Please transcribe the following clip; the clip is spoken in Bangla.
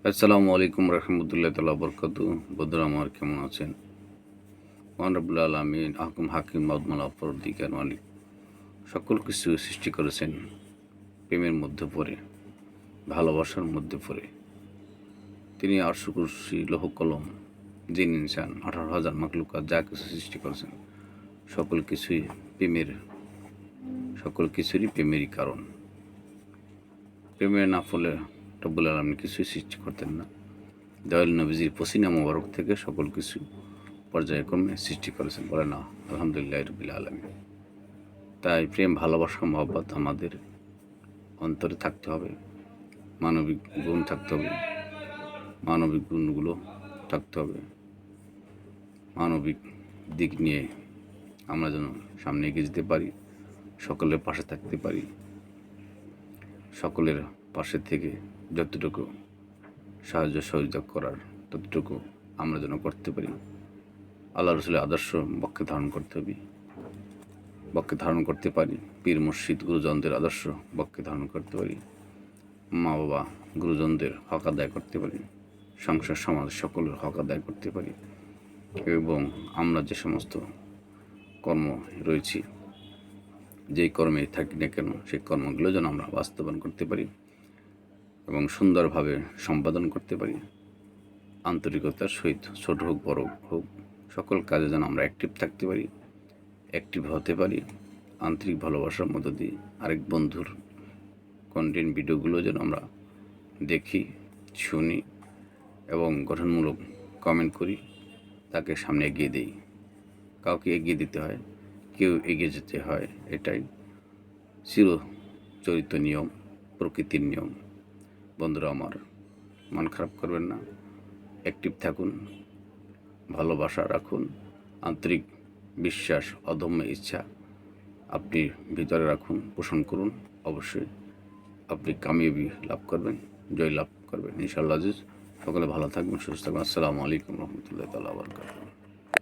আসসালামু আলাইকুম রহমতুল্লাহ তাআলা বরকাতু। বন্ধুরা আমার কেমন আছেন? মহান রব্বুল আলামিন আহকুম হাকিম মাউদমালা পরদিকার মালিক সকল কিছু সৃষ্টি করেছেন প্রেমের মধ্যে পড়ে, ভালোবাসার মধ্যে পড়ে। তিনি আরশ কুরসি লৌহ কলম জিন ইনসান 18,000 মাখলুকাত যা কিছু সৃষ্টি করেছেন সকল কিছুই প্রেমের, সকল কিছুরই প্রেমেরই কারণ। প্রেমে না ফলে রব্বুল আলামিন কিছুই সৃষ্টি করতেন না। দয়াল নবীজির পসিনা মোবারক থেকে সকল কিছু পর্যায়ক্রমে সৃষ্টি করেছেন, বলে না আলহামদুলিল্লাহ রবিল আলমী। তাই প্রেম, ভালোবাসা, মহব্বত আমাদের অন্তরে থাকতে হবে, মানবিক গুণ থাকতে হবে, মানবিক গুণগুলো থাকতে হবে। মানবিক দিক নিয়ে আমরা যেন সামনে এগিয়ে যেতে পারি, সকলের পাশে থাকতে পারি, সকলের পাশে থেকে যতটুকু সাহায্য সহযোগিতা করার ততটুকু আমরা যেন করতে পারি। আল্লাহ রসুলের আদর্শ বক্ষে ধারণ করতে হবে, বক্ষে ধারণ করতে পারি। পীর মুর্শিদ গুরুজনদের আদর্শ বক্ষে ধারণ করতে পারি। মা বাবা গুরুজনদের হক আদায় করতে পারি। সংসার সমাজ সকলের হক আদায় করতে পারি। এবং আমরা যে সমস্ত কর্ম রয়েছি, যেই কর্মে থাকি না কেন, সেই কর্মগুলো যেন আমরা বাস্তবায়ন করতে পারি এবং সুন্দরভাবে সম্পাদন করতে পারি। আন্তরিকতার সহিত ছোট হোক বড় হোক সকল কাজে যেন আমরা অ্যাক্টিভ থাকতে পারি, অ্যাক্টিভ হতে পারি। আন্তরিক ভালোবাসার মধ্য দিয়ে আরেক বন্ধুর কন্টেন্ট ভিডিওগুলো যেন আমরা দেখি, শুনি এবং গঠনমূলক কমেন্ট করি, তাকে সামনে এগিয়ে দিই। কাউকে এগিয়ে দিতে হয়, কেউ এগিয়ে যেতে হয়, এটাই চিরচরিত নিয়ম, প্রকৃতির নিয়ম। বন্ধুরা আমার, মন খারাপ করবেন না, অ্যাক্টিভ থাকুন, ভালোবাসা রাখুন, আন্তরিক বিশ্বাস, অদম্য ইচ্ছা আপনি ভিতরে রাখুন, পোষণ করুন। অবশ্যই আপনি কামিয়াবি লাভ করবেন, জয় লাভ করবেন ইনশাআল্লাহ আজিজ। সকলে ভালো থাকবেন, সুস্থ থাকবেন। আসসালামু আলাইকুম রহমতুল্লাহ তাআলা বারাকাতুহু।